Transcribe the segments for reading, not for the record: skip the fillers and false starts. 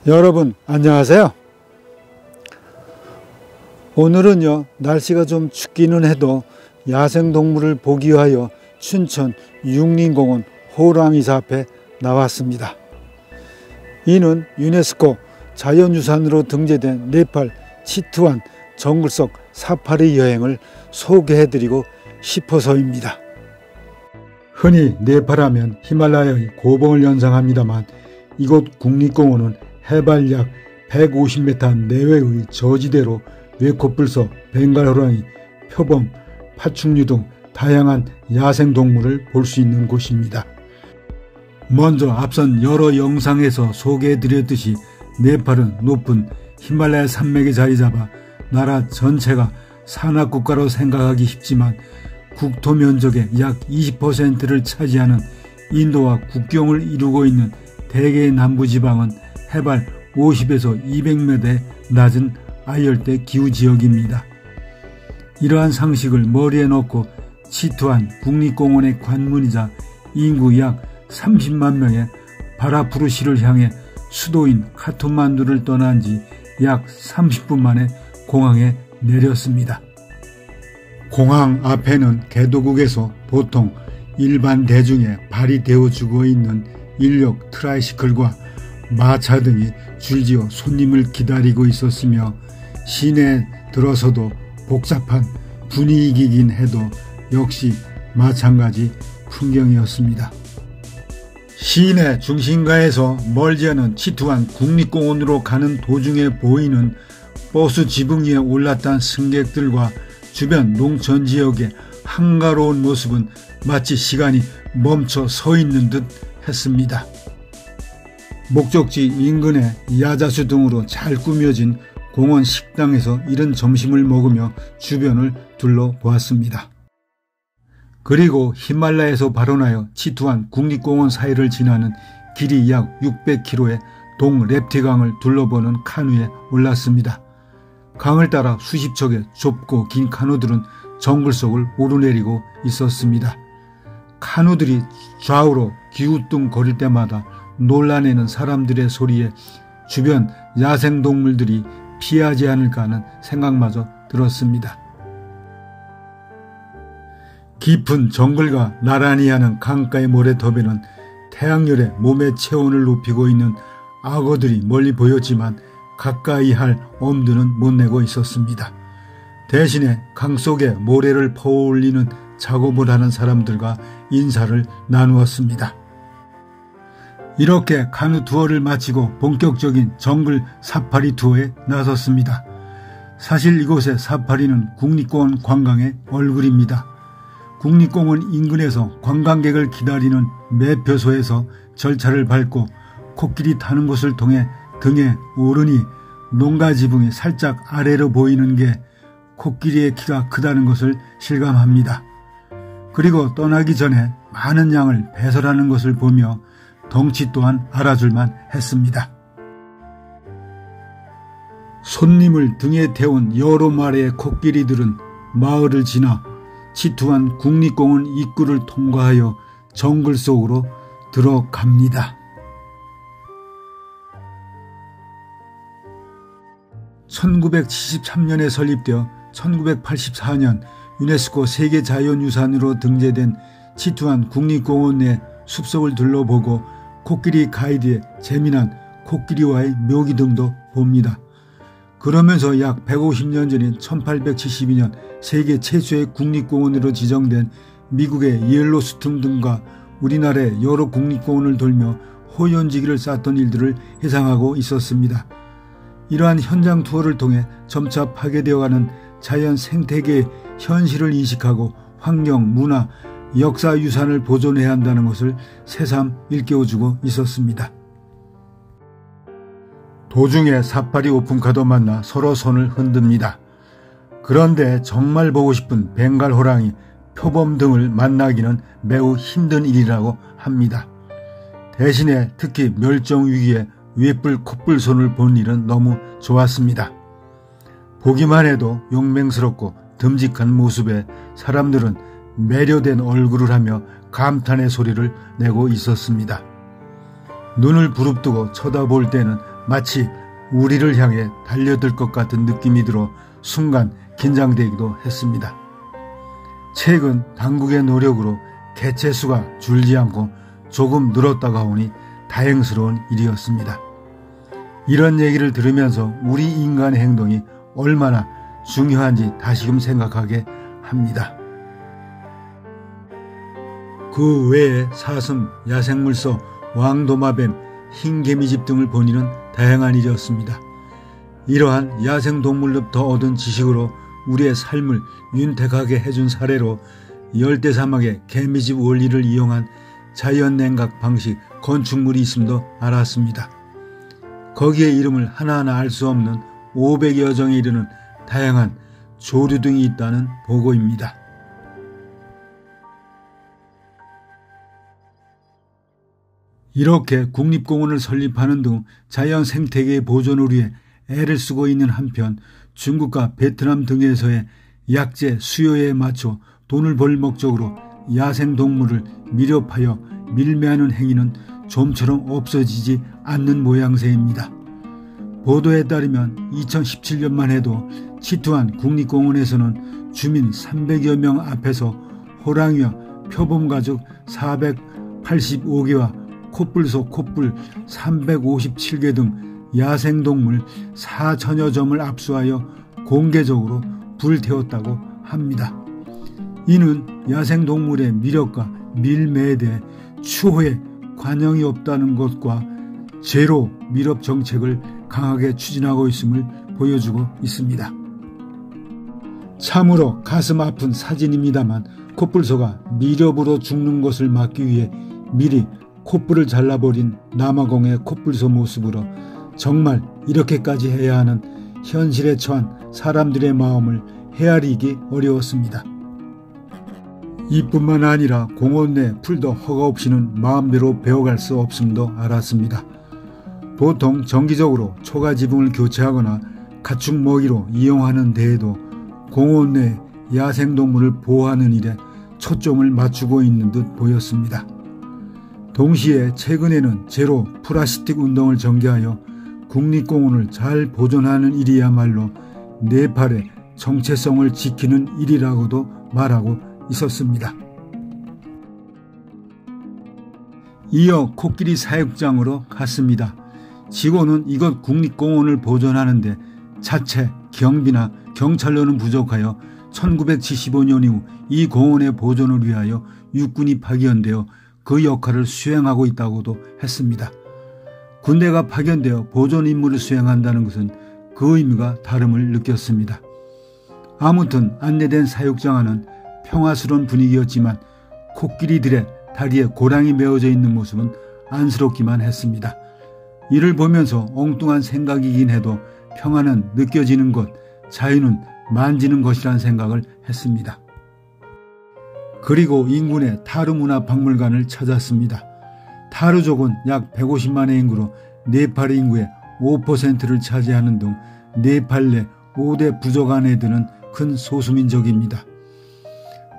여러분 안녕하세요. 오늘은요, 날씨가 좀 춥기는 해도 야생동물을 보기 위하여 춘천 육림공원 호랑이사 앞에 나왔습니다. 이는 유네스코 자연유산으로 등재된 네팔 치트완 정글 속 사파리 여행을 소개해드리고 싶어서입니다. 흔히 네팔하면 히말라야의 고봉을 연상합니다만 이곳 국립공원은 해발 약 150m 내외의 저지대로 외코뿔소, 벵갈호랑이, 표범, 파충류 등 다양한 야생동물을 볼 수 있는 곳입니다. 먼저 앞선 여러 영상에서 소개해드렸듯이 네팔은 높은 히말라야 산맥에 자리잡아 나라 전체가 산악국가로 생각하기 쉽지만 국토 면적의 약 20%를 차지하는 인도와 국경을 이루고 있는 대개의 남부지방은 해발 50에서 200m의 낮은 아열대 기후지역입니다. 이러한 상식을 머리에 넣고 치트완 국립공원의 관문이자 인구 약 30만 명의 바라푸르시를 향해 수도인 카트만두를 떠난 지 약 30분 만에 공항에 내렸습니다. 공항 앞에는 개도국에서 보통 일반 대중에 발휘되어주고 있는 인력 트라이시클과 마차 등이 줄지어 손님을 기다리고 있었으며 시내에 들어서도 복잡한 분위기이긴 해도 역시 마찬가지 풍경이었습니다. 시내 중심가에서 멀지 않은 치트완 국립공원으로 가는 도중에 보이는 버스 지붕 위에 올랐던 승객들과 주변 농촌지역의 한가로운 모습은 마치 시간이 멈춰 서 있는 듯 했습니다. 목적지 인근의 야자수 등으로 잘 꾸며진 공원 식당에서 이른 점심을 먹으며 주변을 둘러보았습니다. 그리고 히말라야에서 발원하여 치트완 국립공원 사이를 지나는 길이 약 600km의 동랩티강을 둘러보는 카누에 올랐습니다. 강을 따라 수십 척의 좁고 긴 카누들은 정글 속을 오르내리고 있었습니다. 카누들이 좌우로 기우뚱거릴 때마다 놀라내는 사람들의 소리에 주변 야생동물들이 피하지 않을까 하는 생각마저 들었습니다. 깊은 정글과 나란히 하는 강가의 모래톱에는 태양열에 몸의 체온을 높이고 있는 악어들이 멀리 보였지만 가까이 할 엄두는 못 내고 있었습니다. 대신에 강 속에 모래를 퍼올리는 작업을 하는 사람들과 인사를 나누었습니다. 이렇게 카누 투어를 마치고 본격적인 정글 사파리 투어에 나섰습니다. 사실 이곳의 사파리는 국립공원 관광의 얼굴입니다. 국립공원 인근에서 관광객을 기다리는 매표소에서 절차를 밟고 코끼리 타는 곳을 통해 등에 오르니 농가 지붕이 살짝 아래로 보이는 게 코끼리의 키가 크다는 것을 실감합니다. 그리고 떠나기 전에 많은 양을 배설하는 것을 보며 덩치 또한 알아줄만 했습니다. 손님을 등에 태운 여러 마리의 코끼리들은 마을을 지나 치트완 국립공원 입구를 통과하여 정글 속으로 들어갑니다. 1973년에 설립되어 1984년 유네스코 세계자연유산으로 등재된 치트완 국립공원 내 숲속을 둘러보고 코끼리 가이드의 재미난 코끼리와의 묘기 등도 봅니다. 그러면서 약 150년 전인 1872년 세계 최초의 국립공원으로 지정된 미국의 옐로스톤 등과 우리나라의 여러 국립공원을 돌며 호연지기를 쌓았던 일들을 회상하고 있었습니다. 이러한 현장 투어를 통해 점차 파괴되어가는 자연 생태계의 현실을 인식하고 환경, 문화, 역사 유산을 보존해야 한다는 것을 새삼 일깨워주고 있었습니다. 도중에 사파리 오픈카도 만나 서로 손을 흔듭니다. 그런데 정말 보고 싶은 벵갈 호랑이, 표범 등을 만나기는 매우 힘든 일이라고 합니다. 대신에 특히 멸종 위기의 웨뿔 코뿔손을 본 일은 너무 좋았습니다. 보기만 해도 용맹스럽고 듬직한 모습에 사람들은 매료된 얼굴을 하며 감탄의 소리를 내고 있었습니다. 눈을 부릅뜨고 쳐다볼 때는 마치 우리를 향해 달려들 것 같은 느낌이 들어 순간 긴장되기도 했습니다. 최근 당국의 노력으로 개체수가 줄지 않고 조금 늘었다가 오니 다행스러운 일이었습니다. 이런 얘기를 들으면서 우리 인간의 행동이 얼마나 중요한지 다시금 생각하게 합니다. 그 외에 사슴, 야생물소, 왕도마뱀, 흰개미집 등을 보니는 다양한 일이었습니다. 이러한 야생동물로부터 얻은 지식으로 우리의 삶을 윤택하게 해준 사례로 열대사막의 개미집 원리를 이용한 자연냉각 방식 건축물이 있음도 알았습니다. 거기에 이름을 하나하나 알 수 없는 500여 종에 이르는 다양한 조류 등이 있다는 보고입니다. 이렇게 국립공원을 설립하는 등 자연 생태계의 보존을 위해 애를 쓰고 있는 한편 중국과 베트남 등에서의 약재 수요에 맞춰 돈을 벌 목적으로 야생동물을 밀렵하여 밀매하는 행위는 좀처럼 없어지지 않는 모양새입니다. 보도에 따르면 2017년만 해도 치투안 국립공원에서는 주민 300여 명 앞에서 호랑이와 표범가족 485개와 코뿔소, 코뿔 357개 등 야생동물 4천여 점을 압수하여 공개적으로 불태웠다고 합니다. 이는 야생동물의 미력과 밀매에 대해 추호에 관영이 없다는 것과 제로 밀업 정책을 강하게 추진하고 있음을 보여주고 있습니다. 참으로 가슴 아픈 사진입니다만 코뿔소가 밀렵으로 죽는 것을 막기 위해 미리 코뿔을 잘라버린 남아공의 코뿔소 모습으로 정말 이렇게까지 해야 하는 현실에 처한 사람들의 마음을 헤아리기 어려웠습니다. 이뿐만 아니라 공원 내 풀도 허가 없이는 마음대로 베어갈 수 없음도 알았습니다. 보통 정기적으로 초가 지붕을 교체하거나 가축 먹이로 이용하는 데에도 공원 내 야생동물을 보호하는 일에 초점을 맞추고 있는 듯 보였습니다. 동시에 최근에는 제로 플라스틱 운동을 전개하여 국립공원을 잘 보존하는 일이야말로 네팔의 정체성을 지키는 일이라고도 말하고 있었습니다. 이어 코끼리 사육장으로 갔습니다. 지고는 이곳 국립공원을 보존하는데 자체 경비나 경찰로는 부족하여 1975년 이후 이 공원의 보존을 위하여 육군이 파견되어 그 역할을 수행하고 있다고도 했습니다. 군대가 파견되어 보존 임무를 수행한다는 것은 그 의미가 다름을 느꼈습니다. 아무튼 안내된 사육장 안은 평화스러운 분위기였지만 코끼리들의 다리에 고랑이 메어져 있는 모습은 안쓰럽기만 했습니다. 이를 보면서 엉뚱한 생각이긴 해도 평화는 느껴지는 것, 자유는 만지는 것이란 생각을 했습니다. 그리고 인근의 타르문화박물관을 찾았습니다. 타르족은 약 150만의 인구로 네팔의 인구의 5%를 차지하는 등 네팔 내 5대 부족 안에 드는 큰 소수민족입니다.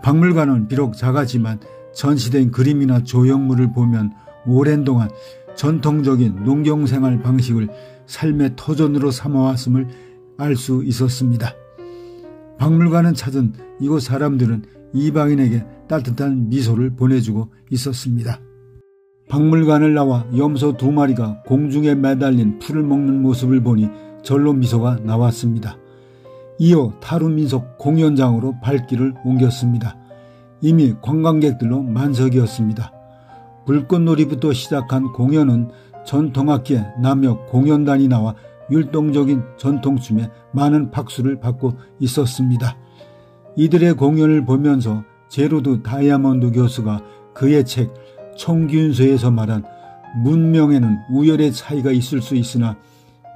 박물관은 비록 작았지만 전시된 그림이나 조형물을 보면 오랜 동안 전통적인 농경생활 방식을 삶의 터전으로 삼아왔음을 알 수 있었습니다. 박물관을 찾은 이곳 사람들은 이방인에게 따뜻한 미소를 보내주고 있었습니다. 박물관을 나와 염소 2마리가 공중에 매달린 풀을 먹는 모습을 보니 절로 미소가 나왔습니다. 이어 타루민속 공연장으로 발길을 옮겼습니다. 이미 관광객들로 만석이었습니다. 불꽃놀이부터 시작한 공연은 전통악기의 남역 공연단이 나와 율동적인 전통춤에 많은 박수를 받고 있었습니다. 이들의 공연을 보면서 제로드 다이아몬드 교수가 그의 책 총균서에서 말한 문명에는 우열의 차이가 있을 수 있으나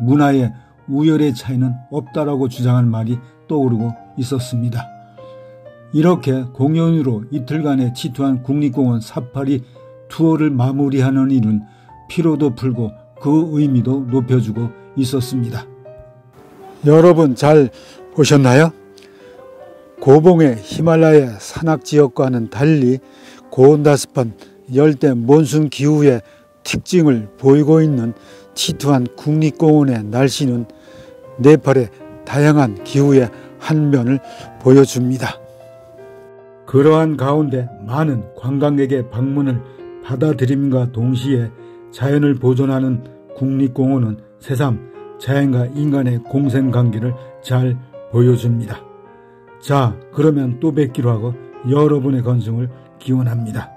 문화에 우열의 차이는 없다라고 주장한 말이 떠오르고 있었습니다. 이렇게 공연으로 이틀간의 치투안 국립공원 사파리 투어를 마무리하는 일은 피로도 풀고 그 의미도 높여주고 있었습니다. 여러분 잘 보셨나요? 고봉의 히말라야 산악지역과는 달리 고온다습한 열대 몬순 기후의 특징을 보이고 있는 치투한 국립공원의 날씨는 네팔의 다양한 기후의 한 면을 보여줍니다. 그러한 가운데 많은 관광객의 방문을 받아들임과 동시에 자연을 보존하는 국립공원은 새삼 자연과 인간의 공생관계를 잘 보여줍니다. 자, 그러면 또 뵙기로 하고 여러분의 건승을 기원합니다.